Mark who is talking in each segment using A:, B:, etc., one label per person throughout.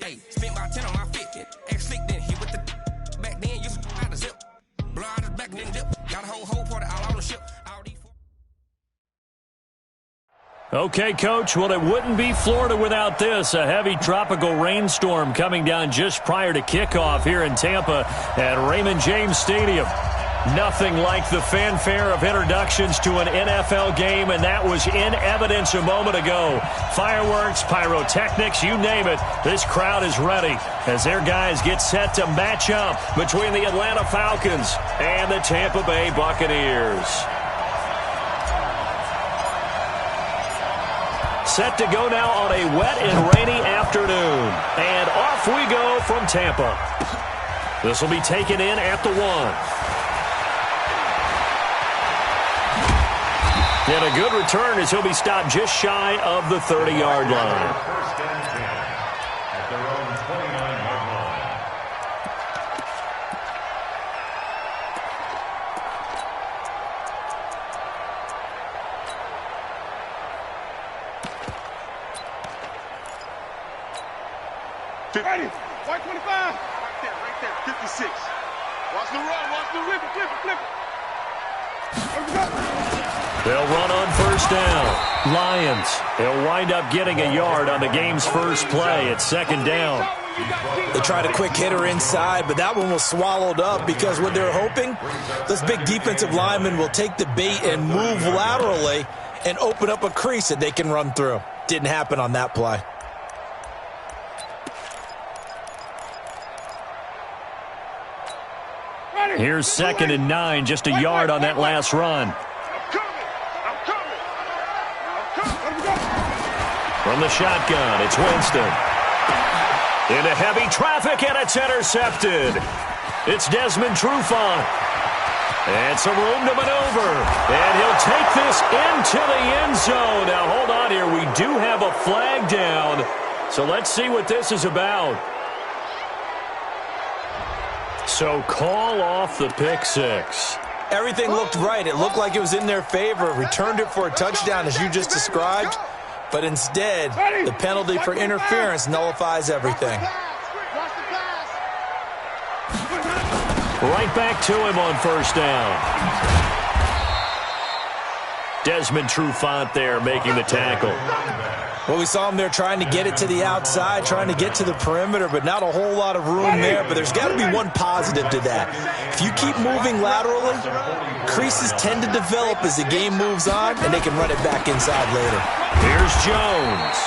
A: Hey, spent my 10 on my 50. Ex slick then hit with the back then. Used to out the zip. Blow out his back and then dip. Got a whole party all on the ship.
B: Okay, Coach, well, it wouldn't be Florida without this. A heavy tropical rainstorm coming down just prior to kickoff here in Tampa at Raymond James Stadium. Nothing like the fanfare of introductions to an NFL game, and that was in evidence a moment ago. Fireworks, pyrotechnics, you name it. This crowd is ready as their guys get set to match up between the Atlanta Falcons and the Tampa Bay Buccaneers. Set to go now on a wet and rainy afternoon. And off we go from Tampa. This will be taken in at the 1. And a good return as he'll be stopped just shy of the 30-yard line.
C: First and 10 at their own 29-yard line.
D: Ready, white 25. Right there, 56. Watch the run, watch the flip it.
B: They'll run on first down. Lions, they'll wind up getting a yard on the game's first play. It's second down.
E: They tried a quick hitter inside, but that one was swallowed up because what they're hoping, those big defensive linemen will take the bait and move laterally and open up a crease that they can run through. Didn't happen on that play.
B: Here's second and 9, just a yard on that last run. From the shotgun, it's Winston. Into heavy traffic, and it's intercepted. It's Desmond Trufant. And some room to maneuver. And he'll take this into the end zone. Now, hold on here. We do have a flag down. So let's see what this is about. So call off the pick six.
E: Everything looked right. It looked like it was in their favor. Returned it for a touchdown, as you just described. But instead, the penalty for interference nullifies everything.
B: Right back to him on first down. Desmond Trufant there making the tackle.
E: Well, we saw him there trying to get it to the outside, trying to get to the perimeter, but not a whole lot of room there. But there's got to be one positive to that. If you keep moving laterally, creases tend to develop as the game moves on, and they can run it back inside later.
B: Here's Jones.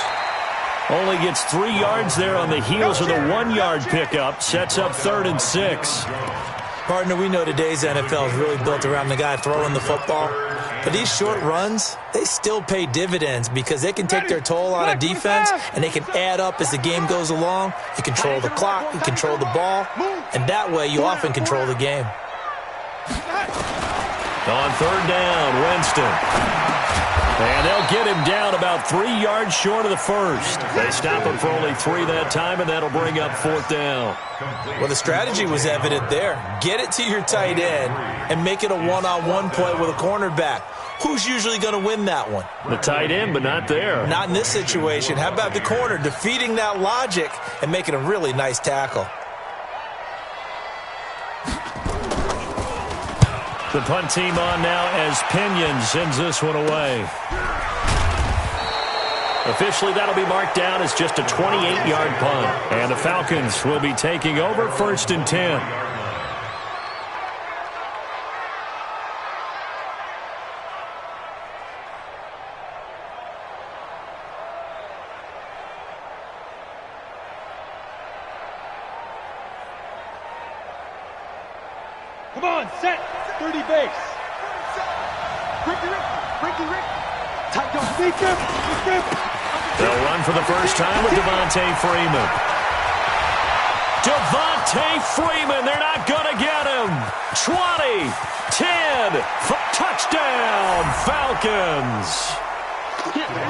B: Only gets 3 yards there on the heels of the 1-yard pickup. Sets up 3rd and 6.
E: Partner, we know today's NFL is really built around the guy throwing the football. But these short runs, they still pay dividends because they can take their toll on a defense and they can add up as the game goes along. You control the clock, you control the ball, and that way you often control the game.
B: On 3rd down, Winston. And they'll get him down about 3 yards short of the first. They stop him for only 3 that time, and that'll bring up 4th down.
E: Well, the strategy was evident there. Get it to your tight end and make it a one-on-one play with a cornerback. Who's usually going to win that one?
B: The tight end, but not there.
E: Not in this situation. How about the corner defeating that logic and making a really nice tackle?
B: The punt team on now as Pinion sends this one away. Officially, that'll be marked down as just a 28-yard punt. And the Falcons will be taking over 1st and 10.
D: Come on, set. 30 base. Ricky. Tight down.
B: They'll run for the first time with Devontae Freeman. Devontae Freeman, they're not going to get him. 20, 10, touchdown, Falcons.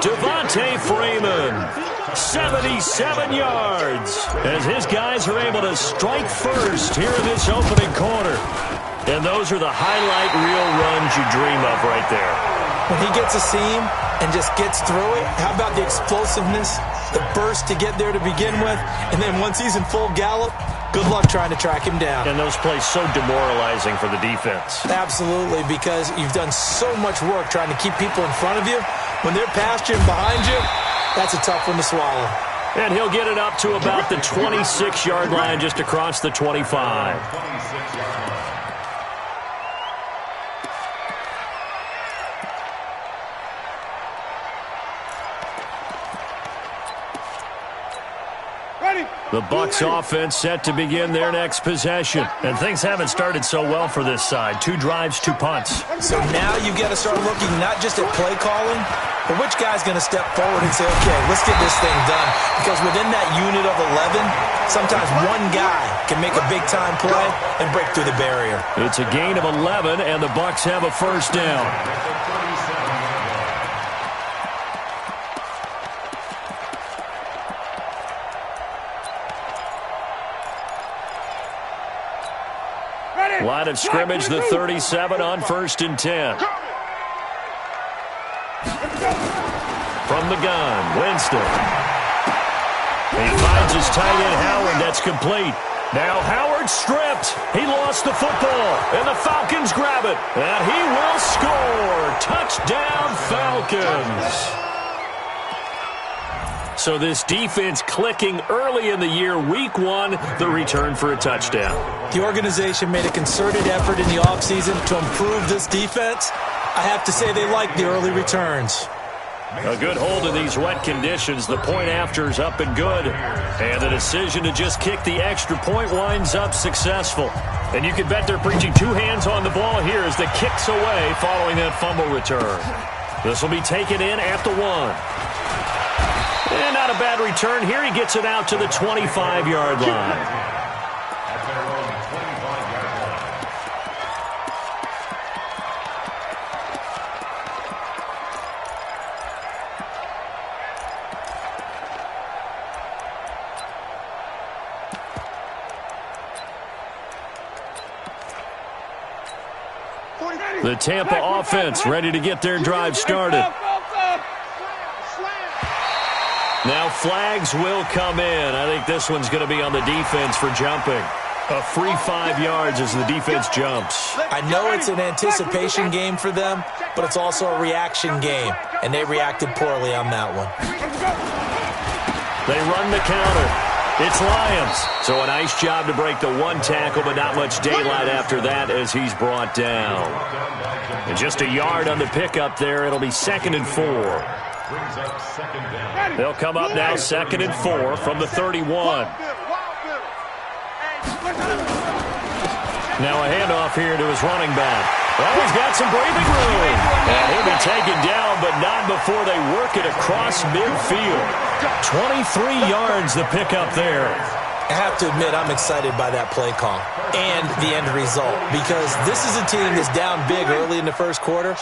B: Devontae Freeman, 77 yards, as his guys are able to strike first here in this opening quarter. And those are the highlight reel runs you dream of right there.
E: when he gets a seam and just gets through it, how about the explosiveness, the burst to get there to begin with, and then once he's in full gallop, good luck trying to track him down.
B: And those plays so demoralizing for the defense.
E: Absolutely, because you've done so much work trying to keep people in front of you. When they're past you and behind you, that's a tough one to swallow.
B: And he'll get it up to about the 26-yard line, just across the 25.
C: 26-yard line.
B: The Bucs offense set to begin their next possession. And things haven't started so well for this side. 2 drives, 2 punts.
E: So now you've got to start looking not just at play calling, but which guy's going to step forward and say, okay, let's get this thing done. Because within that unit of 11, sometimes one guy can make a big-time play and break through the barrier.
B: It's a gain of 11, and the Bucs have a first down. Line of scrimmage, the 37 on 1st and 10. From the gun, Winston. He finds his tight end, Howard. That's complete. Now Howard stripped. He lost the football, and the Falcons grab it. And he will score. Touchdown, Falcons. So this defense clicking early in the year. Week 1, the return for a touchdown.
E: The organization made a concerted effort in the offseason to improve this defense. I have to say they like the early returns.
B: A good hold in these wet conditions. The point after is up and good. And the decision to just kick the extra point winds up successful. And you can bet they're preaching 2 hands on the ball here as the kick's away following that fumble return. This will be taken in at the 1. And not a bad return here. He gets it out to the 25-yard line.
C: At their own 25-yard line.
B: The Tampa offense ready to get their drive started. Now flags will come in. I think this one's going to be on the defense for jumping. A free 5 yards as the defense jumps.
E: I know it's an anticipation game for them, but it's also a reaction game, and they reacted poorly on that one.
B: They run the counter. It's Lyons. So a nice job to break the 1 tackle, but not much daylight after that as he's brought down. And just a yard on the pickup there. It'll be 2nd and 4.
C: Brings up 2nd down.
B: They'll come up now 2nd and 4 from the 31. Now a handoff here to his running back. Oh, he's got some breathing room. And he'll be taken down, but not before they work it across midfield. 23 yards the pickup there.
E: I have to admit, I'm excited by that play call and the end result, because this is a team that's down big early in the first quarter,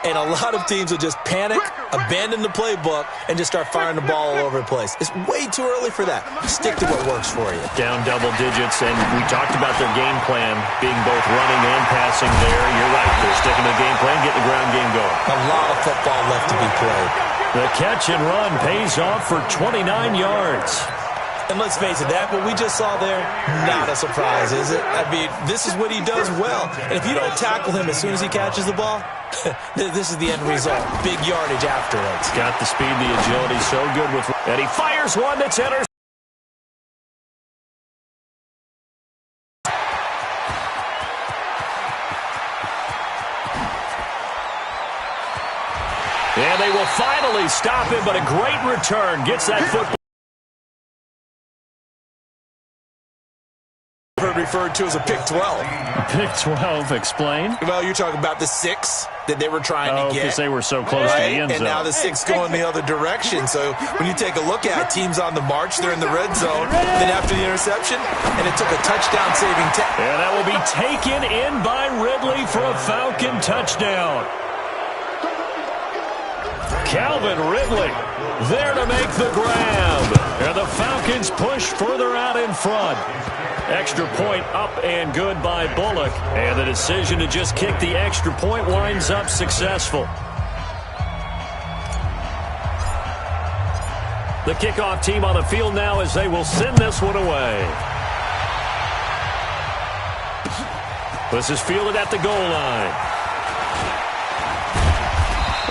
E: and a lot of teams will just panic, abandon the playbook, and just start firing the ball all over the place. It's way too early for that. Stick to what works for you.
B: Down double digits, and we talked about their game plan being both running and passing there. You're right. They're sticking to the game plan, getting the ground game going.
E: A lot of football left to be played.
B: The catch and run pays off for 29 yards.
E: And let's face it, that what we just saw there, not a surprise, is it? I mean, this is what he does well. And if you don't tackle him as soon as he catches the ball, this is the end result. Big yardage afterwards.
B: Got the speed, the agility, so good with... And he fires one that's intercepted. And they will finally stop him, but a great return. Gets that football.
E: Referred to as a pick 12.
B: Pick 12, explain.
E: Well, you're talking about the 6 that they were trying to get.
B: Because they were so close to the end zone.
E: And now the 6 going the other direction. So when you take a look at it, teams on the march, they're in the red zone. Then after the interception, and it took a touchdown-saving tackle.
B: And that will be taken in by Ridley for a Falcon touchdown. Calvin Ridley there to make the grab. And the Falcons push further out in front. Extra point up and good by Bullock. And the decision to just kick the extra point winds up successful. The kickoff team on the field now as they will send this one away. This is fielded at the goal line.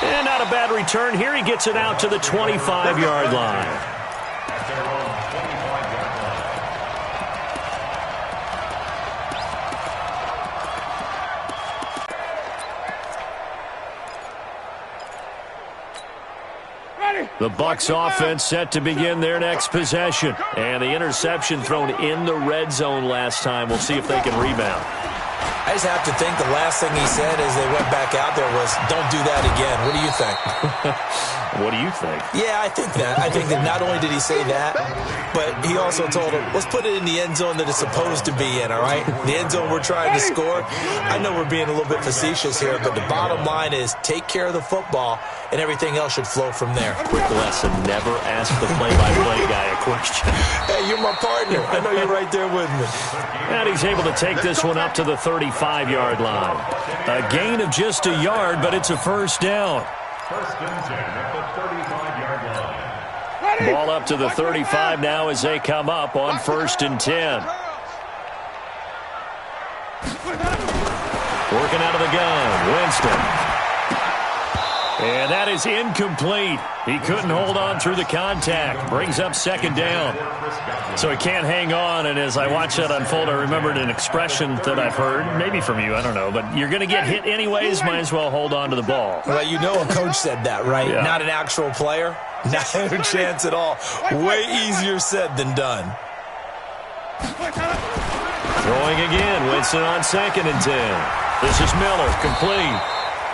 B: And not a bad return here. He gets it out to the 25-yard line. The Bucs offense set to begin their next possession. And the interception thrown in the red zone last time. We'll see if they can rebound.
E: I just have to think the last thing he said as they went back out there was, don't do that again. What do you think?
B: What do you think?
E: Yeah, I think that. I think that not only did he say that, but he also told him, let's put it in the end zone that it's supposed to be in, all right? The end zone we're trying to score. I know we're being a little bit facetious here, but the bottom line is take care of the football, and everything else should flow from there.
B: Quick lesson, never ask the play-by-play guy a question.
E: Hey, you're my partner. I know you're right there with me.
B: And he's able to take this one up to the 35-yard line. A gain of just a yard, but it's a first down.
C: First and 10 at the 35-yard line.
B: Ball up to the 35 now as they come up on first and 10. Working out of the gun, Winston. And that is incomplete. He couldn't hold on through the contact. Brings up second down. So he can't hang on. And as I watch that unfold, I remembered an expression that I've heard, maybe from you, I don't know. But you're going to get hit anyways, might as well hold on to the ball.
E: Well, you know a coach said that, right?
B: Yeah.
E: Not an actual player. Not a chance at all. Way easier said than done.
B: Throwing again. Winston on second and 10. This is Miller, complete.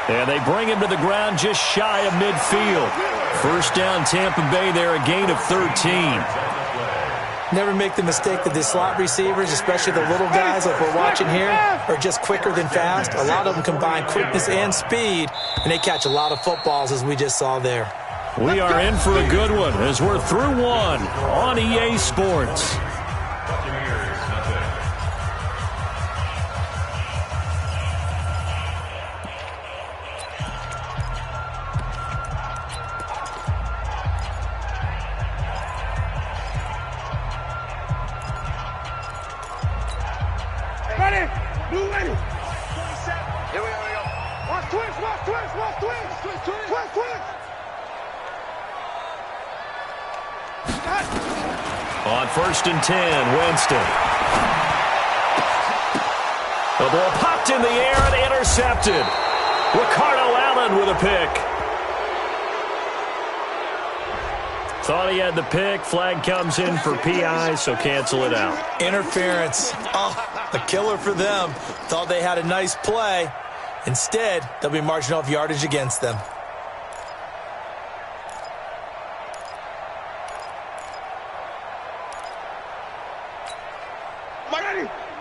B: And they bring him to the ground just shy of midfield. First down, Tampa Bay there, a gain of 13.
E: Never make the mistake that the slot receivers, especially the little guys like we're watching here, are just quicker than fast. A lot of them combine quickness and speed, and they catch a lot of footballs, as we just saw there.
B: We are in for a good one as we're through one on EA Sports. On first and 10, Winston. The ball popped in the air and intercepted. Ricardo Allen with a pick. Thought he had the pick. Flag comes in for PI, so cancel it out.
E: Interference. Oh, a killer for them. Thought they had a nice play. Instead, they'll be marching off yardage against them.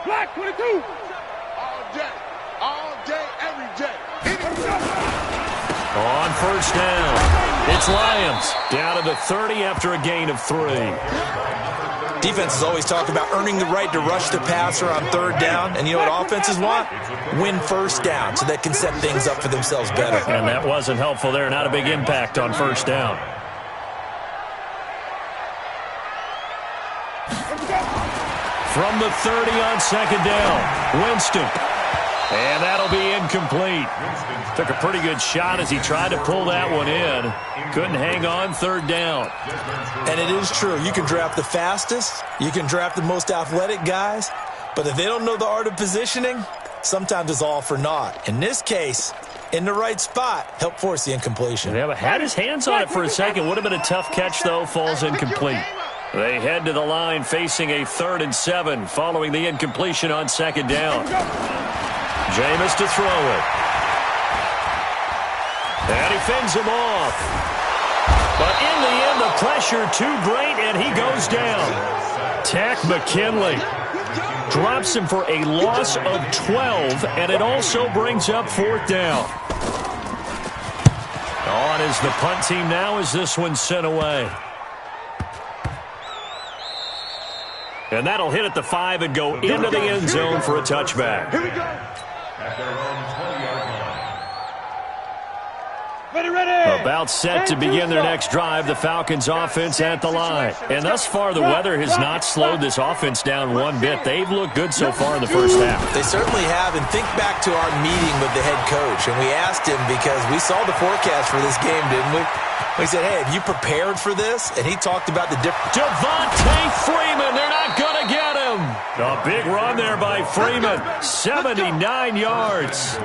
D: Black 22. All day, every day.
B: On first down, it's Lions down to the 30 after a gain of 3.
E: Defenses always talk about earning the right to rush the passer on third down. And you know what offenses want? Win first down so they can set things up for themselves better.
B: And that wasn't helpful there. Not a big impact on first down. From the 30 on second down, Winston. And that'll be incomplete. Took a pretty good shot as he tried to pull that one in. Couldn't hang on third down.
E: And it is true. You can draft the fastest. You can draft the most athletic guys. But if they don't know the art of positioning, sometimes it's all for naught. In this case, in the right spot, help force the incompletion.
B: Yeah, but had his hands on it for a second. Would have been a tough catch, though. Falls incomplete. They head to the line facing a 3rd and 7 following the incompletion on second down. Jameis to throw it. And he fends him off. But in the end, the pressure too great, and he goes down. Takk McKinley drops him for a loss of 12, and it also brings up 4th down. On is the punt team now as this one's sent away. And that'll hit at the 5 and go into the end zone for a touchback.
C: At their own 20-yard
B: About set to begin their next drive, the Falcons offense at the line. And thus far, the weather has not slowed this offense down one bit. They've looked good so far in the first half.
E: They certainly have. And think back to our meeting with the head coach. And we asked him, because we saw the forecast for this game, didn't we? We said, hey, have you prepared for this? And he talked about the different...
B: Devontae Freeman, they're not going to get him. A big run there by Freeman, 79 yards.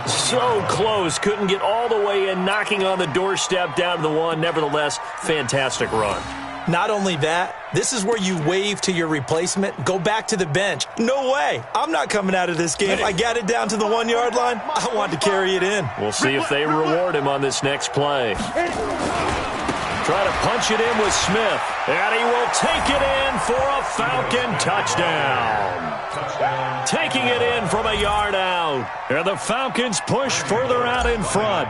B: So close, couldn't get all the way in, knocking on the doorstep down to the one. Nevertheless, fantastic run.
E: Not only that, this is where you wave to your replacement, go back to the bench. No way. I'm not coming out of this game. I got it down to the 1 yard line. I want to carry it in.
B: We'll see if they reward him on this next play. Try to punch it in with Smith, and he will take it in for a Falcon touchdown. Taking it in from a yard out. And the Falcons push further out in front.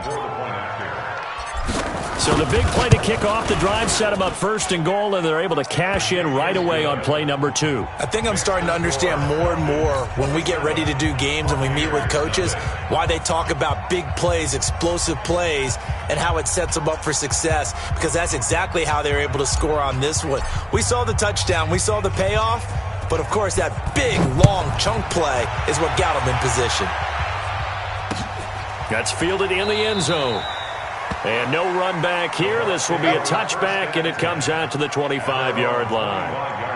B: So the big play to kick off the drive set them up first and goal, and they're able to cash in right away on play number 2.
E: I think I'm starting to understand more and more when we get ready to do games and we meet with coaches why they talk about big plays, explosive plays, and how it sets them up for success, because that's exactly how they were able to score on this one. We saw the touchdown. We saw the payoff. But, of course, that big, long chunk play is what got them in position.
B: That's fielded in the end zone. And no run back here. This will be a touchback, and it comes out to the 25-yard line.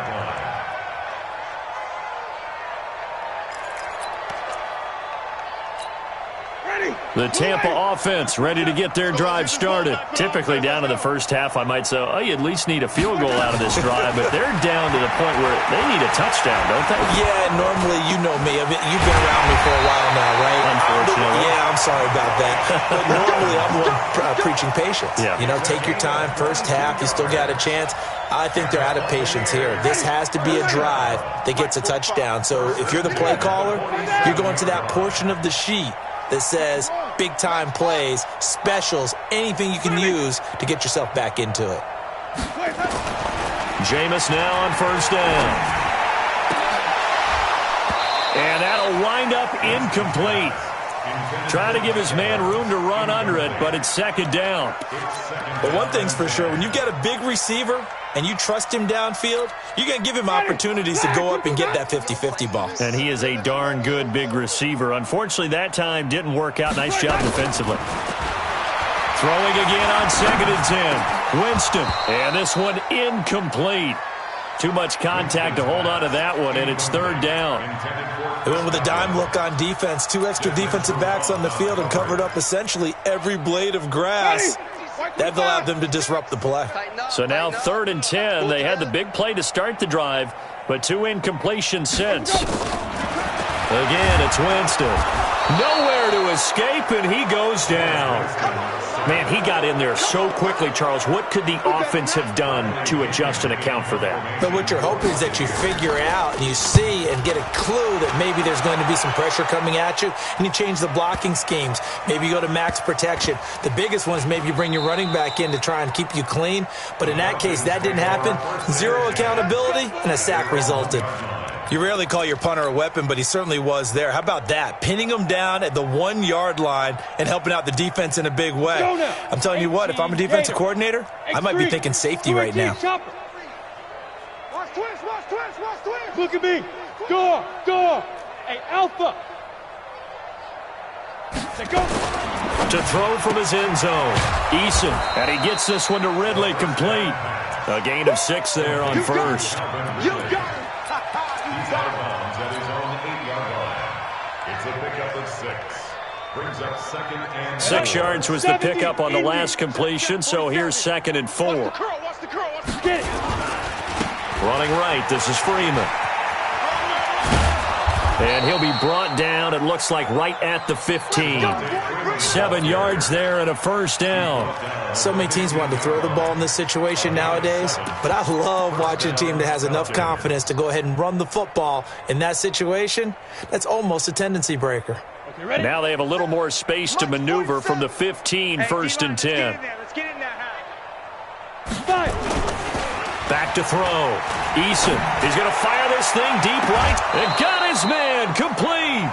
B: The Tampa offense ready to get their drive started. Typically down to the first half, I might say, oh, you at least need a field goal out of this drive, but they're down to the point where they need a touchdown, don't they?
E: Yeah, normally, you know me. I mean, you've been around me for a while now, right?
B: Unfortunately.
E: Yeah, I'm sorry about that. But normally, I'm the one preaching patience.
B: Yeah.
E: You know, take your time. First half, you still got a chance. I think they're out of patience here. This has to be a drive that gets a touchdown. So if you're the play caller, you're going to that portion of the sheet that says big-time plays, specials, anything you can use to get yourself back into it.
B: Jameis now on first down. And that'll wind up incomplete. Trying to give his man room to run under it, but it's second down.
E: But one thing's for sure, when you've got a big receiver and you trust him downfield, you're going to give him opportunities to go up and get that 50-50 ball.
B: And he is a darn good big receiver. Unfortunately, that time didn't work out. Nice job defensively. Throwing again on 2nd and 10. Winston. And this one incomplete. Too much contact to hold on to that one, and it's third down.
E: They went with a dime look on defense. 2 extra defensive backs on the field and covered up essentially every blade of grass. That allowed them to disrupt the play.
B: So now 3rd and 10. They had the big play to start the drive, but 2 incompletions since. Again, it's Winston. Nowhere to escape, and he goes down. Man, he got in there so quickly, Charles. What could the offense have done to adjust and account for that?
E: But what you're hoping is that you figure out and you see and get a clue that maybe there's going to be some pressure coming at you, and you change the blocking schemes. Maybe you go to max protection. The biggest one is maybe you bring your running back in to try and keep you clean. But in that case, that didn't happen. 0 accountability, and a sack resulted. You rarely call your punter a weapon, but he certainly was there. How about that? Pinning him down at the 1 yard line and helping out the defense in a big way. I'm telling you what, if I'm a defensive coordinator, I might be thinking safety right now.
D: Watch twist. Look at me. Go. Hey, Alpha. Go.
B: To throw from his end zone. Eason, and he gets this one to Ridley complete. A gain of 6 there on first.
D: You got it.
C: He's out of bounds at his own 8-yard line. It's a pickup of 6. Brings up 2nd and
B: 6 yards was the pickup on the last completion, so here's 2nd and 4.
D: Watch the curl. Get it.
B: Running right, this is Freeman. And he'll be brought down, it looks like, right at the 15. 7 yards there and a first down.
E: So many teams want to throw the ball in this situation nowadays, but I love watching a team that has enough confidence to go ahead and run the football. In that situation, that's almost a tendency breaker.
B: Now they have a little more space to maneuver from the 15, 1st and 10.
D: Let's get in there.
B: Back to throw. Eason, he's going to fire this thing deep right and got his man complete.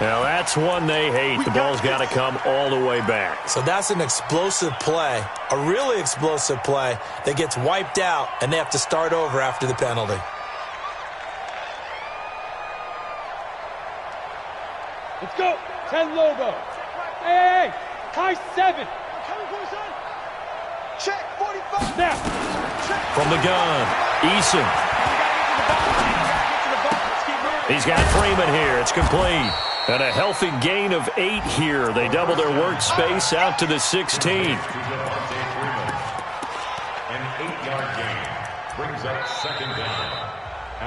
B: Now that's one they hate. The ball's got to come all the way back.
E: So that's an explosive play, a really explosive play that gets wiped out, and they have to start over after the penalty.
F: Let's go. 10 Lobo. Hey, high 7.
D: Check, 45.
F: Now.
B: From the gun, Eason. He's got Freeman here. It's complete. And a healthy gain of 8 here. They double their workspace out to the 16.
C: An 8-yard gain brings up second down.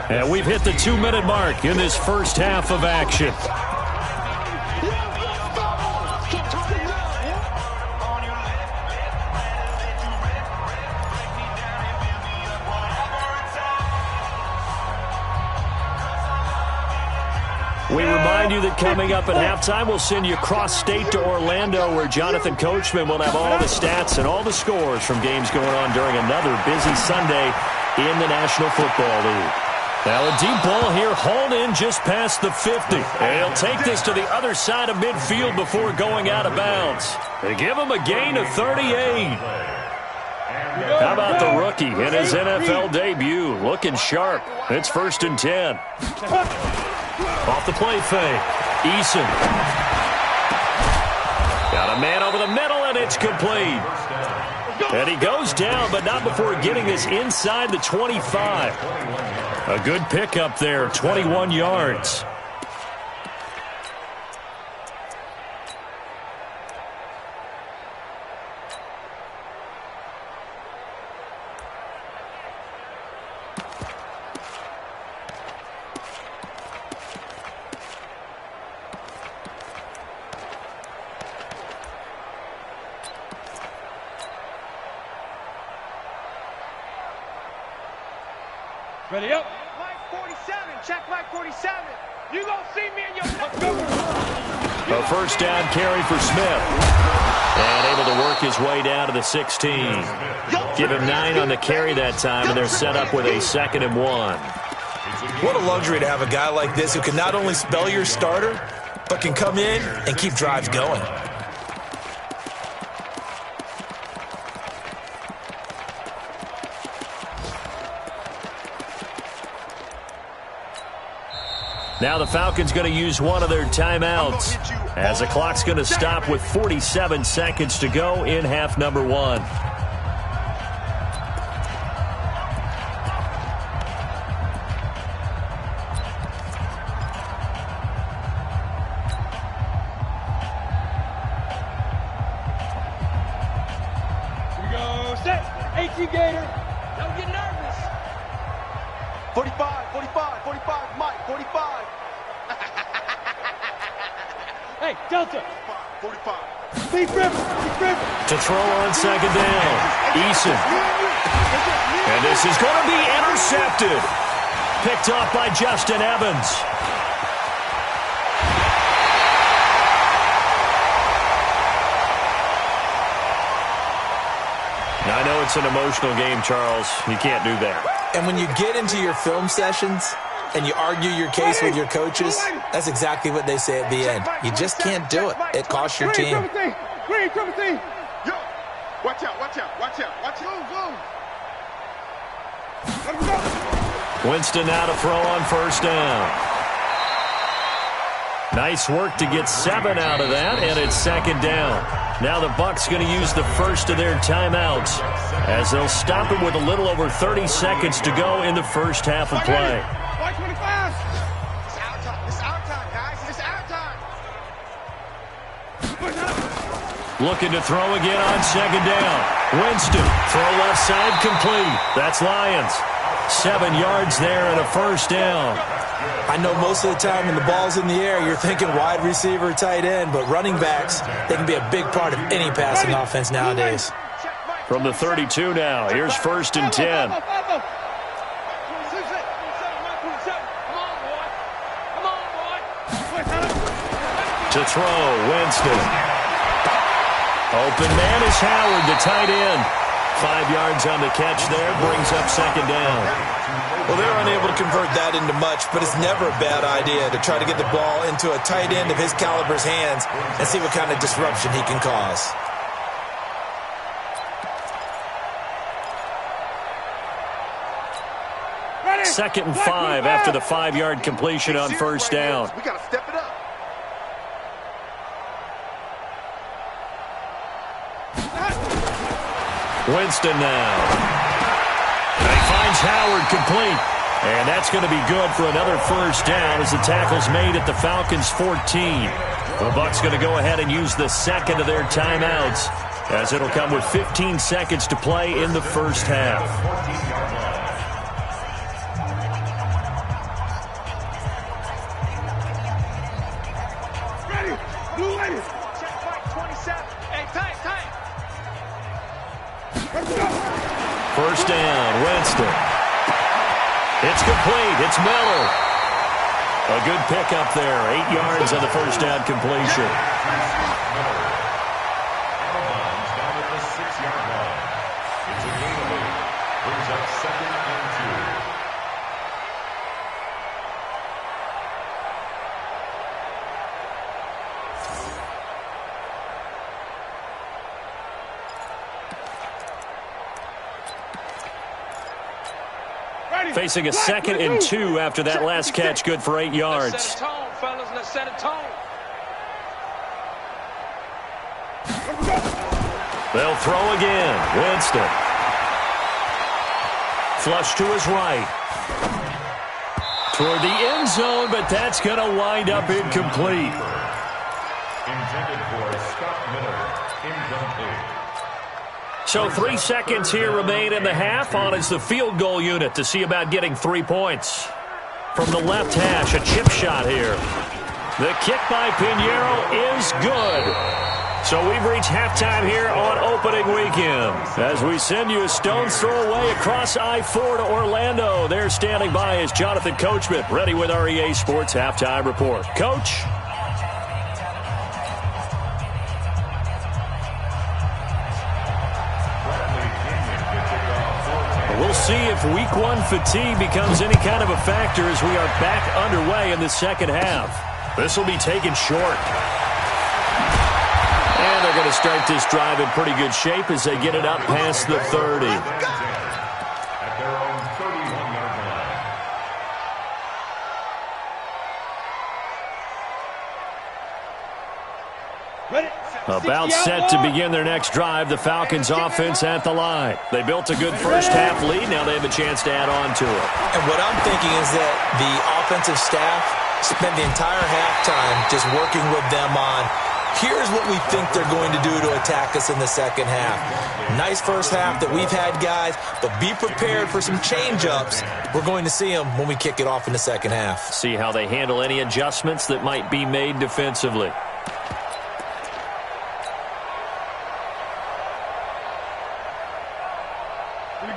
B: And we've hit the 2-minute mark in this first half of action. We remind you that coming up at halftime, we'll send you cross-state to Orlando, where Jonathan Coachman will have all the stats and all the scores from games going on during another busy Sunday in the National Football League. Now a deep ball here, hauled in just past the 50. And he'll take this to the other side of midfield before going out of bounds. They give him a gain of 38. How about the rookie in his NFL debut? Looking sharp. It's 1st and 10. Off the play fake. Eason. Got a man over the middle, and it's complete. And he goes down, but not before getting this inside the 25. A good pickup there, 21 yards.
F: Ready up.
D: Mike 47. Check Mike 47. You gonna see me in your...
B: A first down carry for Smith. And able to work his way down to the 16. Give him 9 on the carry that time, and they're set up with a 2nd and 1.
E: What a luxury to have a guy like this who can not only spell your starter, but can come in and keep drives going.
B: Now the Falcons going to use one of their timeouts, as the clock's going to stop with 47 seconds to go in half number 1.
F: Here we go. Set. 18 Gator. Don't get nervous.
D: 45, 45, 45, Mike, 45.
F: Hey, Delta.
D: 45.
F: Beef River. Beef River.
B: To throw on 2nd down, Eason. And this is going to be intercepted. Picked off by Justin Evans. Now, I know it's an emotional game, Charles. You can't do that.
E: And when you get into your film sessions and you argue your case with your coaches, that's exactly what they say at the end. You just can't do it. It costs your team.
F: Green, triple team.
D: Yo, watch out, watch out, watch out, watch out. Go.
F: Let him go.
B: Winston now to throw on 1st down. Nice work to get 7 out of that, and it's 2nd down. Now the Bucs going to use the first of their timeouts, as they'll stop it with a little over 30 seconds to go in the first half of play.
F: White 25.
D: It's our time. It's our time, guys. It's our time.
B: Looking to throw again on 2nd down. Winston, throw left side complete. That's Lions. 7 yards there and a 1st down.
E: I know most of the time when the ball's in the air, you're thinking wide receiver, tight end, but running backs, they can be a big part of any passing offense nowadays.
B: From the 32 now, here's 1st and 10. To throw, Winston. Open man is Howard, the tight end. 5 yards on the catch there. Brings up second down.
E: Well, they're unable to convert that into much, but it's never a bad idea to try to get the ball into a tight end of his caliber's hands and see what kind of disruption he can cause.
B: Second and 5 after the 5-yard completion on first down.
D: We got to step it up.
B: Winston now. And he finds Howard complete. And that's going to be good for another first down as the tackle's made at the Falcons' 14. The Bucs going to go ahead and use the second of their timeouts as it'll come with 15 seconds to play in the first half. First down, Winston. It's complete. It's Miller. A good pickup there. 8 yards on the first down completion.
C: Down at the 6-yard line. It's a gain of 8. Brings up second and 2.
B: Facing a 2nd and 2 after that last catch, good for 8 yards.
F: Let's set a tone, fellas. Let's set a tone.
B: They'll throw again. Winston. Flush to his right. Toward the end zone, but that's going to wind up incomplete.
C: Intended for Scott Miller. Incomplete.
B: So 3 seconds here remain in the half. On is the field goal unit to see about getting 3 points. From the left hash, a chip shot here. The kick by Pinheiro is good. So we've reached halftime here on opening weekend. As we send you a stone's throw away across I-4 to Orlando. There standing by is Jonathan Coachman, ready with our EA Sports Halftime Report. Coach? We'll see if week 1 fatigue becomes any kind of a factor as we are back underway in the second half. This will be taken short. And they're going to start this drive in pretty good shape as they get it up past the 30.
C: At their own 31-yard line.
D: Ready?
B: About set to begin their next drive, the Falcons offense at the line. They built a good first half lead. Now they have a chance to add on to it.
E: And what I'm thinking is that the offensive staff spent the entire halftime just working with them on, here's what we think they're going to do to attack us in the second half. Nice first half that we've had, guys, but be prepared for some change-ups. We're going to see them when we kick it off in the second half.
B: See how they handle any adjustments that might be made defensively.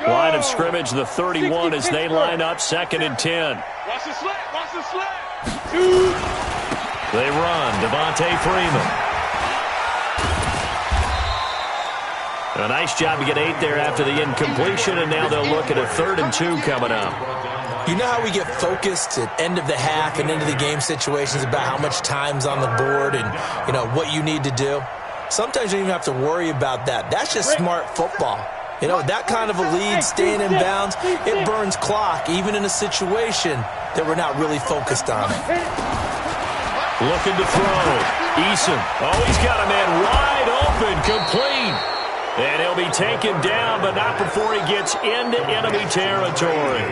B: Line of scrimmage, the 31 as they line up, 2nd and 10.
F: Watch the slant. Watch the slant.
B: They run. Devontae Freeman. A nice job to get 8 there after the incompletion, and now they'll look at a 3rd and 2 coming up.
E: You know how we get focused at end of the half and into the game situations about how much time's on the board and, you know, what you need to do? Sometimes you don't even have to worry about that. That's just smart football. You know, that kind of a lead, staying in bounds, it burns clock, even in a situation that we're not really focused on.
B: Looking to throw. Eason. Oh, he's got a man wide open, complete. And he'll be taken down, but not before he gets into enemy territory.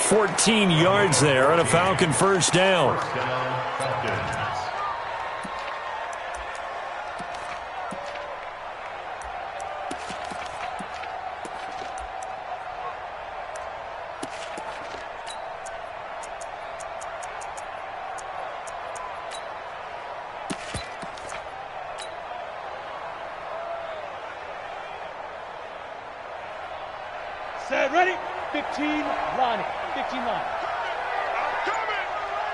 B: 14 yards there and a Falcon first down.
F: Set, ready? 15, line. 15 line.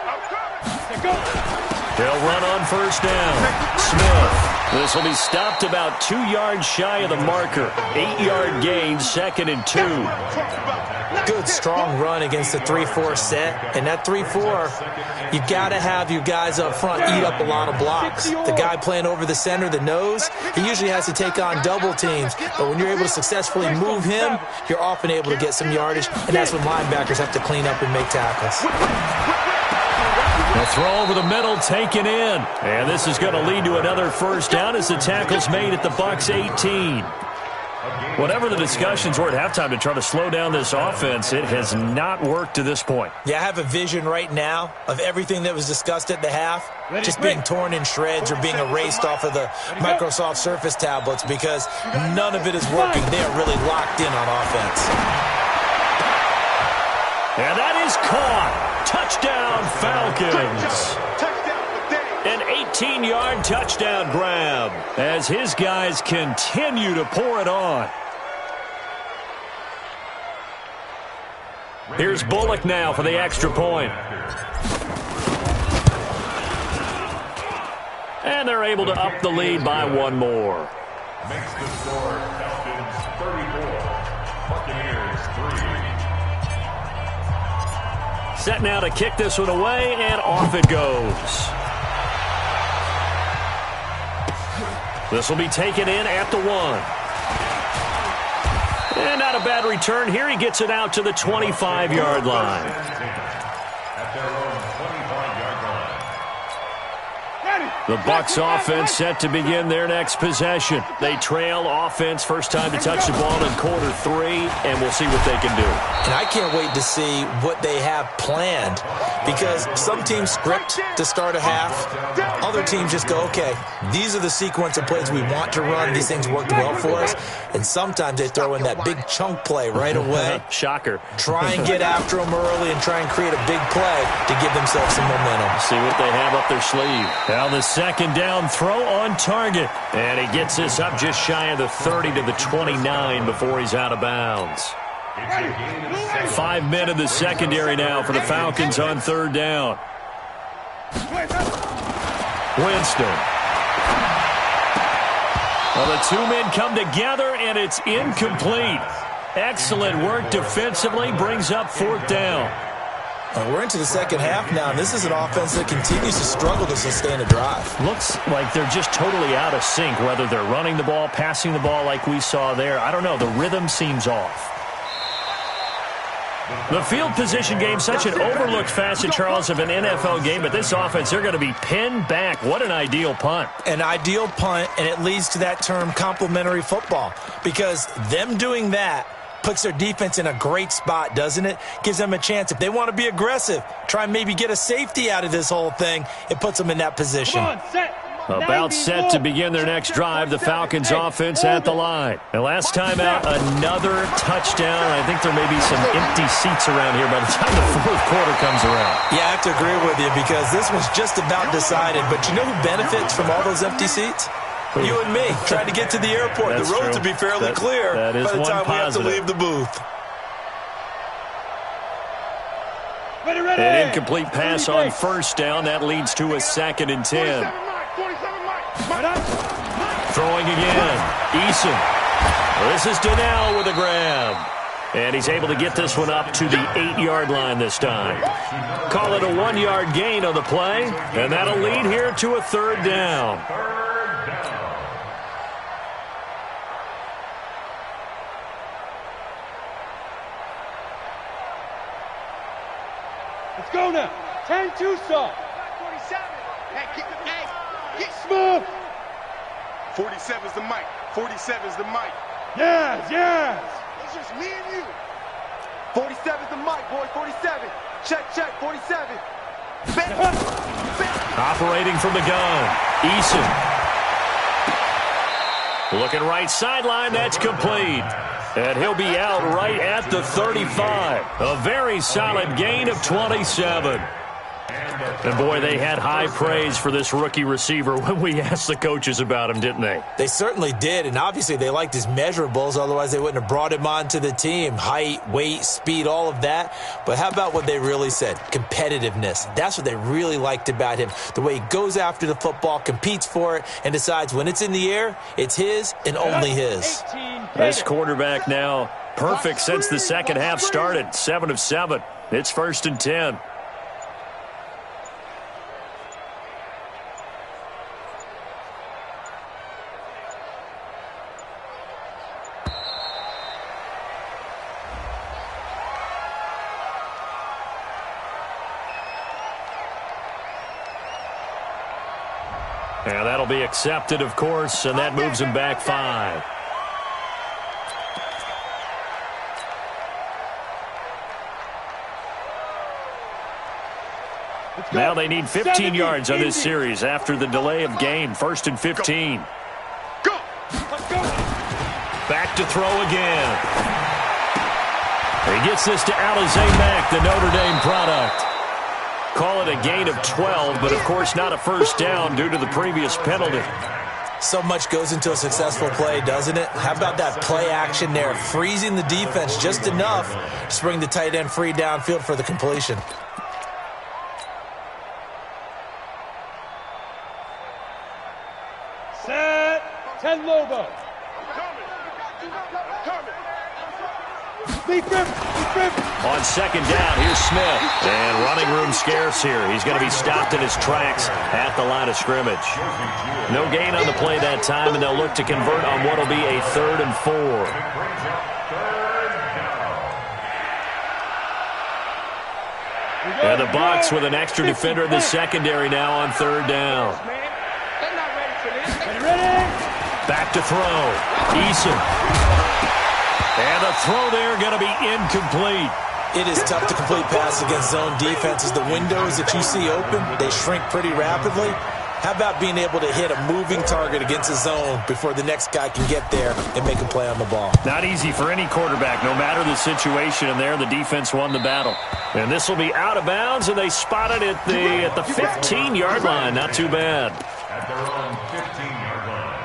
D: I'm coming.
F: Set, go.
B: They'll run on first down. Smith. This will be stopped about 2 yards shy of the marker. 8-yard gain, 2nd and 2.
E: Good, strong run against the 3-4 set. And that 3-4, you've got to have your guys up front eat up a lot of blocks. The guy playing over the center, the nose, he usually has to take on double teams. But when you're able to successfully move him, you're often able to get some yardage. And that's when linebackers have to clean up and make tackles.
B: The throw over the middle taken in. And this is going to lead to another first down as the tackle's made at the Bucs 18. Whatever the discussions were at halftime to try to slow down this offense, it has not worked to this point.
E: Yeah, I have a vision right now of everything that was discussed at the half just being torn in shreds or being erased off of the Microsoft Surface tablets because none of it is working. They are really locked in on offense.
B: And that is caught. Touchdown, Falcons. An 18-yard touchdown grab as his guys continue to pour it on. Here's Bullock now for the extra point. And they're able to up the lead by one more.
C: Makes the score Falcons 34, Buccaneers 3.
B: Set now to kick this one away, and off it goes. This will be taken in at the 1. And not a bad return here. He gets it out to the 25-yard line.
C: At their own 25-yard line.
B: The Bucs offense set to begin their next possession. They trail offense first time to touch the ball in quarter 3, and we'll see what they can do.
E: And I can't wait to see what they have planned because some teams script to start a half. Other teams just go, okay, these are the sequence of plays we want to run. These things worked well for us. And sometimes they throw in that big chunk play right away.
B: Shocker.
E: Try and get after them early and try and create a big play to give themselves some momentum.
B: See what they have up their sleeve. Now the second down throw on target. And he gets this up just shy of the 30 to the 29 before he's out of bounds. 5 men in the secondary now for the Falcons on third down. Winston. Well, the two men come together, and it's incomplete. Excellent work defensively, brings up fourth down.
E: We're into the second half now, and this is an offense that continues to struggle to sustain a drive.
B: Looks like they're just totally out of sync, whether they're running the ball, passing the ball like we saw there. I don't know. The rhythm seems off. The field position game, such an overlooked facet, Charles, of an NFL game, but this offense, they're going to be pinned back. What an ideal punt.
E: An ideal punt, and it leads to that term complementary football, because them doing that puts their defense in a great spot, doesn't it? Gives them a chance. If they want to be aggressive, try and maybe get a safety out of this whole thing, it puts them in that position.
F: Come on, set.
B: About set to begin their next drive, the Falcons offense at the line. And last time out, another touchdown. I think there may be some empty seats around here by the time the fourth quarter comes around.
E: Yeah, I have to agree with you because this one's just about decided. But you know who benefits from all those empty seats? You and me, trying to get to the airport.
B: That's
E: the roads
B: true.
E: will be fairly clear
B: by the time we have to leave
E: the booth.
F: Ready, ready.
B: An incomplete pass on first down. That leads to a 2nd and 10. Throwing again. Eason. This is Donnell with a grab. And he's able to get this one up to the 8-yard line this time. Call it a 1-yard gain on the play. And that'll lead here to a third down.
F: Let's go now. 10-2 stop.
D: 47. Hey, get
F: Smooth.
D: 47's the mic. 47's the mic.
F: Yes, yes.
D: It's just me and you. 47's the mic, boy. 47. Check, 47.
B: Operating from the gun. Eason. Looking right sideline. That's complete. And he'll be out right at the 35. A very solid gain of 27. And, boy, they had high praise for this rookie receiver when we asked the coaches about him, didn't they?
E: They certainly did, and obviously they liked his measurables. Otherwise, they wouldn't have brought him onto the team. Height, weight, speed, all of that. But how about what they really said? Competitiveness. That's what they really liked about him. The way he goes after the football, competes for it, and decides when it's in the air, it's his and only his.
B: This quarterback now perfect since the second half started. 7 of 7. It's 1st and 10. And that'll be accepted, of course, and that moves him back 5. Now they need 15 yards on this series after the delay of game. 1st and 15. Back to throw again. He gets this to Alizé Mack, the Notre Dame product. Call it a gain of 12, but of course not a first down due to the previous penalty.
E: So much goes into a successful play, doesn't it? How about that play action there? Freezing the defense just enough to bring the tight end free downfield for the completion.
F: Set. Therealbebo.
B: On second down, here's Smith. And running room scarce here. He's going to be stopped in his tracks at the line of scrimmage. No gain on the play that time, and they'll look to convert on what will be a 3rd and 4. And the Bucs with an extra defender in the secondary now on 3rd down. Back to throw. Eason. And the throw there going to be incomplete.
E: It is tough to complete passes against zone defenses. The windows that you see open, they shrink pretty rapidly. How about being able to hit a moving target against a zone before the next guy can get there and make a play on the ball?
B: Not easy for any quarterback, no matter the situation. And there, the defense won the battle. And this will be out of bounds, and they spot it at the 15-yard line. Not too bad.
C: At their own 15-yard line.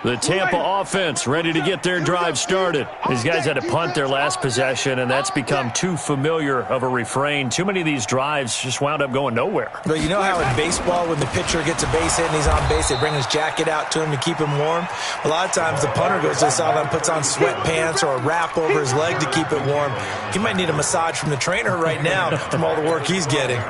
B: The Tampa offense ready to get their drive started. These guys had to punt their last possession, and that's become too familiar of a refrain. Too many of these drives just wound up going nowhere.
E: But you know how in baseball, when the pitcher gets a base hit and he's on base, they bring his jacket out to him to keep him warm? A lot of times the punter goes to the sideline, puts on sweatpants or a wrap over his leg to keep it warm. He might need a massage from the trainer right now from all the work he's getting.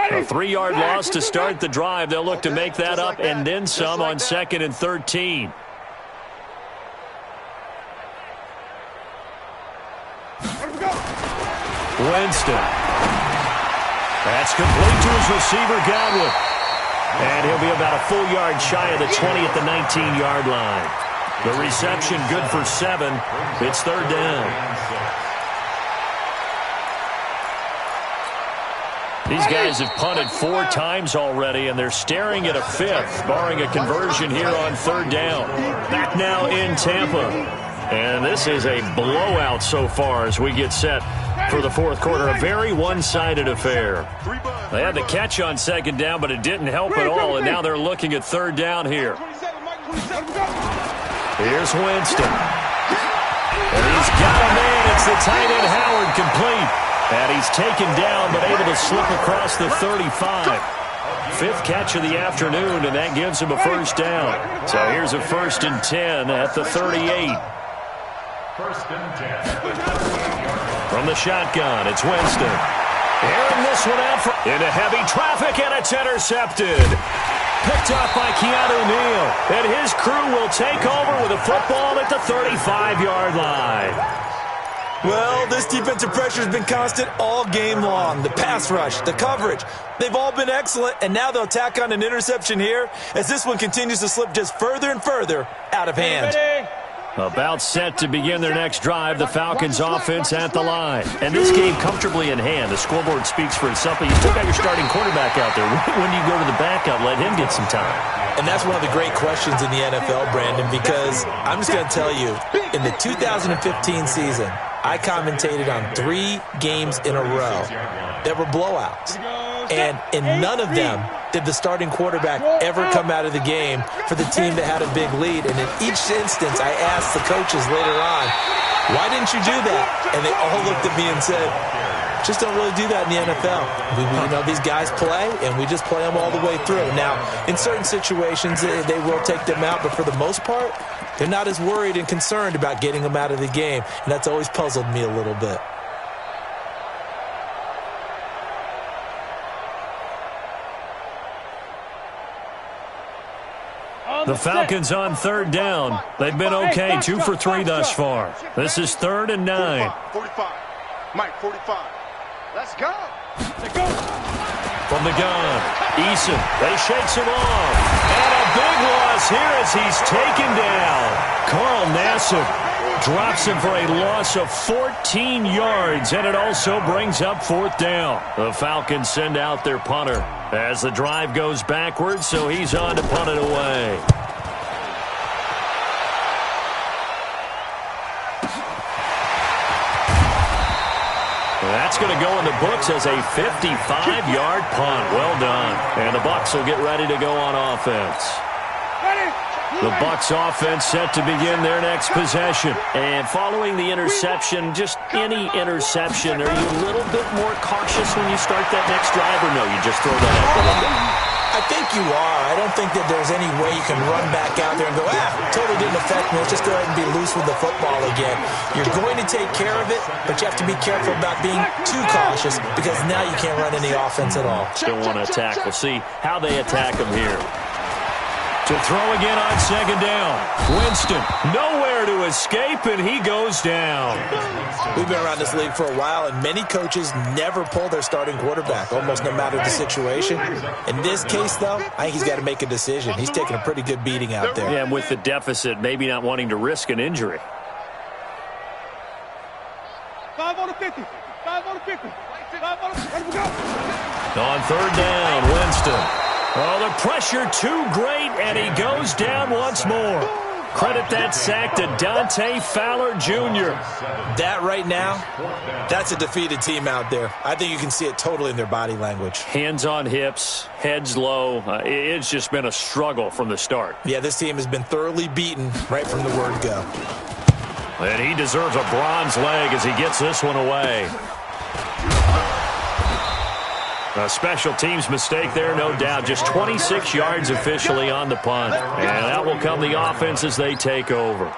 B: A 3-yard loss to start the drive. They'll look to make that up and then some on 2nd and 13. Winston. That's complete to his receiver, Godwin. And he'll be about a full yard shy of the 20 at the 19-yard line. The reception good for 7. It's 3rd down. These guys have punted 4 times already, and they're staring at a 5th, barring a conversion here on 3rd down. Back now in Tampa. And this is a blowout so far as we get set for the 4th quarter. A very one-sided affair. They had the catch on 2nd down, but it didn't help at all, and now they're looking at 3rd down here. Here's Winston. And he's got a man. It's the tight end Howard, complete. And he's taken down, but able to slip across the 35. 5th catch of the afternoon, and that gives him a first down. So here's a 1st and 10 at the 38.
C: 1st and 10.
B: From the shotgun, it's Winston. Airing this one out into heavy traffic, and it's intercepted. Picked up by Keanu Neal. And his crew will take over with a football at the 35-yard line.
E: Well, this defensive pressure has been constant all game long. The pass rush, the coverage, they've all been excellent, and now they'll tack on an interception here as this one continues to slip just further and further out of hand.
B: About set to begin their next drive, the Falcons offense at the line. And this game comfortably in hand. The scoreboard speaks for itself, but you still got your starting quarterback out there. When do you go to the backup? Let him get some time.
E: And that's one of the great questions in the NFL, Brandon, because I'm just going to tell you, in the 2015 season, I commentated on 3 games in a row that were blowouts. And in none of them did the starting quarterback ever come out of the game for the team that had a big lead. And in each instance, I asked the coaches later on, why didn't you do that? And they all looked at me and said, just don't really do that in the NFL. You know, these guys play, and we just play them all the way through. Now, in certain situations, they will take them out, but for the most part, they're not as worried and concerned about getting them out of the game, and that's always puzzled me a little bit.
B: The Falcons on third down. They've been okay, 2 for 3 thus far. This is 3rd and 9.
D: 45. Mike, 45. Let's go.
B: From the gun, Eason, they shakes him off. And a big loss here as he's taken down. Carl Nassib drops him for a loss of 14 yards, and it also brings up 4th down. The Falcons send out their punter as the drive goes backwards, so he's on to punt it away. That's going to go in the books as a 55-yard punt. Well done. And the Bucs will get ready to go on offense. The Bucs offense set to begin their next possession. And following the interception, just any interception, are you a little bit more cautious when you start that next drive, or no, you just throw that out the window?
E: I think you are. I don't think that there's any way you can run back out there and go, totally didn't affect me. Let's just go ahead and be loose with the football again. You're going to take care of it, but you have to be careful about being too cautious because now you can't run any offense at all.
B: Still want to attack. We'll see how they attack him here. To throw again on 2nd down. Winston, nowhere to escape, and he goes down.
E: We've been around this league for a while, and many coaches never pull their starting quarterback, almost no matter the situation. In this case, though, I think he's got to make a decision. He's taking a pretty good beating out there.
B: Yeah, and with the deficit, maybe not wanting to risk an injury.
F: 5 on the 50. 5 on the 50. 5 on the 50. Let him go.
B: On 3rd down, Winston. Oh, the pressure too great, and he goes down once more. Credit that sack to Dante Fowler Jr.
E: That right now, that's a defeated team out there. I think you can see it totally in their body language.
B: Hands on hips, heads low. It's just been a struggle from the start.
E: Yeah, this team has been thoroughly beaten right from the word go.
B: And he deserves a bronze leg as he gets this one away. A special teams mistake there, no doubt. Just 26 yards officially on the punt. And out will come the offense as they take over.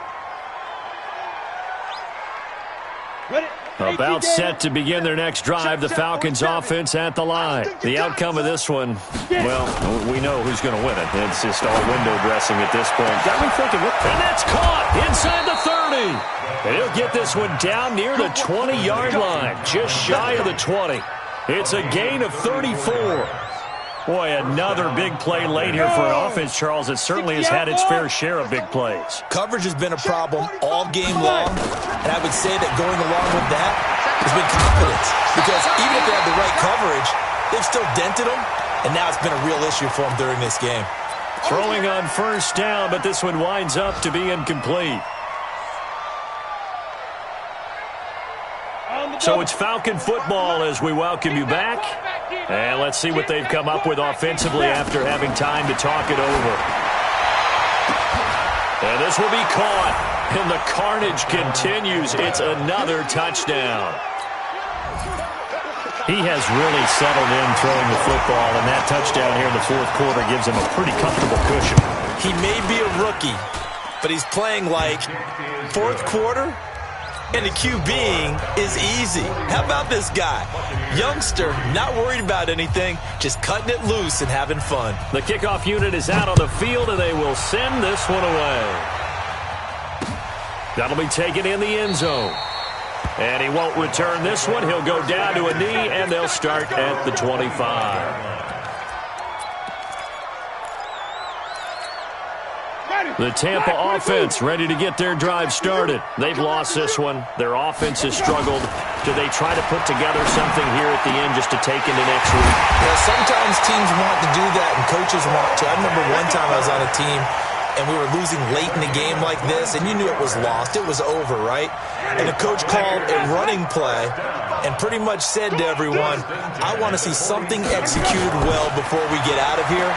B: About set to begin their next drive, the Falcons offense at the line. The outcome of this one, well, we know who's going to win it. It's just all window dressing at this point. Got me thinking, and that's caught inside the 30. And he'll get this one down near the 20-yard line, just shy of the 20. It's a gain of 34. Boy, another big play late here for an offense, Charles. It certainly has had its fair share of big plays.
E: Coverage has been a problem all game long, and I would say that going along with that has been confidence. Because even if they have the right coverage, they've still dented them, and now it's been a real issue for them during this game.
B: Throwing on 1st down, but this one winds up to be incomplete. So it's Falcon football as we welcome you back. And let's see what they've come up with offensively after having time to talk it over. And this will be caught. And the carnage continues. It's another touchdown. He has really settled in throwing the football, and that touchdown here in the 4th quarter gives him a pretty comfortable cushion.
E: He may be a rookie, but he's playing like 4th quarter. And the QBing is easy. How about this guy? Youngster, not worried about anything, just cutting it loose and having fun.
B: The kickoff unit is out on the field, and they will send this one away. That'll be taken in the end zone. And he won't return this one. He'll go down to a knee, and they'll start at the 25. The Tampa offense ready to get their drive started. They've lost this one. Their offense has struggled. Do they try to put together something here at the end just to take into next week?
E: Yeah, sometimes teams want to do that, and coaches want to. I remember one time I was on a team, and we were losing late in the game like this, and you knew it was lost. It was over, right? And the coach called a running play and pretty much said to everyone, I want to see something executed well before we get out of here.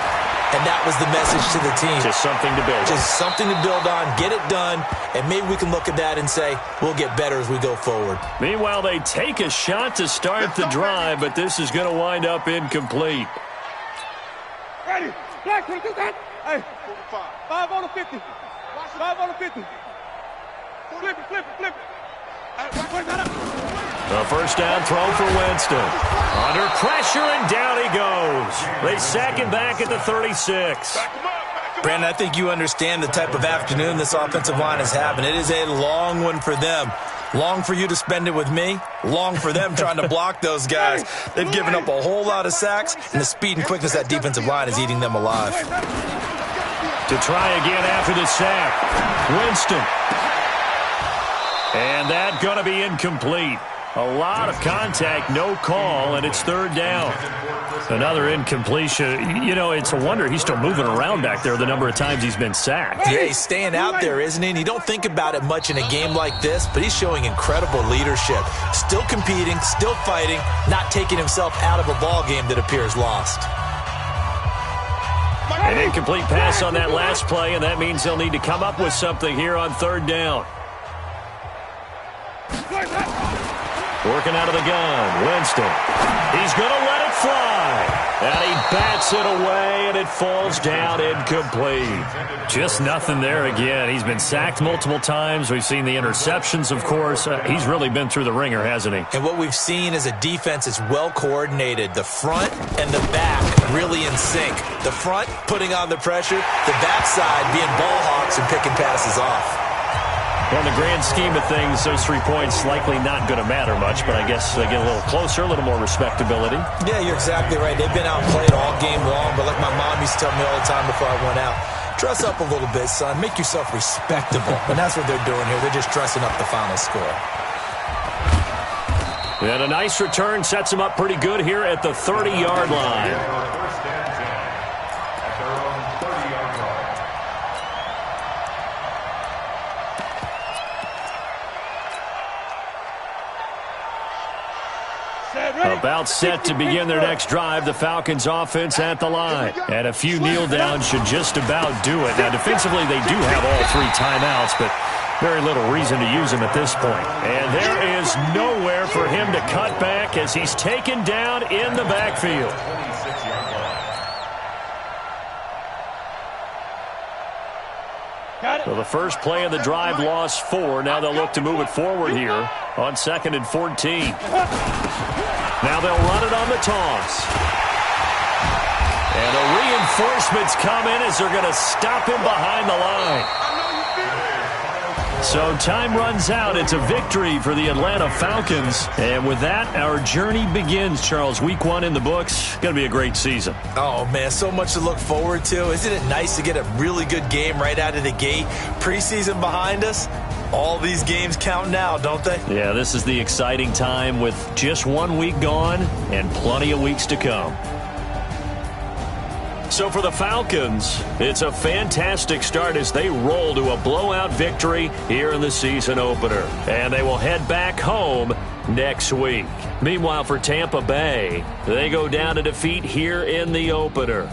E: And that was the message to the team.
B: Just something to build on.
E: Just something to build on, get it done, and maybe we can look at that and say, we'll get better as we go forward.
B: Meanwhile, they take a shot to start the drive, but this is going to wind up incomplete.
F: Ready. Black, 22 got. Hey, 5 on the 50. 5 on the 50. Flip it.
B: The first down throw for Winston. Under pressure, and down he goes. They sack him back at the 36.
E: Brandon, I think you understand the type of afternoon this offensive line is having. It is a long one for them. Long for you to spend it with me. Long for them trying to block those guys. They've given up a whole lot of sacks, and the speed and quickness of that defensive line is eating them alive.
B: To try again after the sack. Winston. And that going to be incomplete. A lot of contact, no call, and it's third down. Another incompletion. You know, it's a wonder he's still moving around back there the number of times he's been sacked.
E: Yeah, he's staying out there, isn't he? And you don't think about it much in a game like this, but he's showing incredible leadership. Still competing, still fighting, not taking himself out of a ball game that appears lost.
B: An incomplete pass on that last play, and that means they'll need to come up with something here on third down. Working out of the gun, Winston. He's going to let it fly. And he bats it away, and it falls down incomplete. Just nothing there again. He's been sacked multiple times. We've seen the interceptions, of course. He's really been through the ringer, hasn't he?
E: And what we've seen is a defense that's well coordinated. The front and the back really in sync. The front putting on the pressure, the backside being ball hawks and picking passes off.
B: Well, in the grand scheme of things, those 3 points likely not going to matter much, but I guess they get a little closer, a little more respectability.
E: Yeah, you're exactly right. They've been outplayed all game long, but like my mom used to tell me all the time before I went out, dress up a little bit, son. Make yourself respectable. And that's what they're doing here. They're just dressing up the final score.
B: And a nice return sets them up pretty good here at the 30-yard line. About set to begin their next drive, the Falcons offense at the line. And a few kneel downs should just about do it. Now, defensively, they do have all 3 timeouts, but very little reason to use them at this point. And there is nowhere for him to cut back as he's taken down in the backfield. So the first play of the drive lost 4. Now they'll look to move it forward here on 2nd and 14. Now they'll run it on the toss. And the reinforcements come in as they're going to stop him behind the line. So time runs out. It's a victory for the Atlanta Falcons. And with that, our journey begins, Charles. Week 1 in the books. Going to be a great season.
E: Oh, man, so much to look forward to. Isn't it nice to get a really good game right out of the gate? Preseason behind us. All these games count now, don't they?
B: Yeah, this is the exciting time with just 1 week gone and plenty of weeks to come. So for the Falcons, it's a fantastic start as they roll to a blowout victory here in the season opener. And they will head back home next week. Meanwhile, for Tampa Bay, they go down to defeat here in the opener.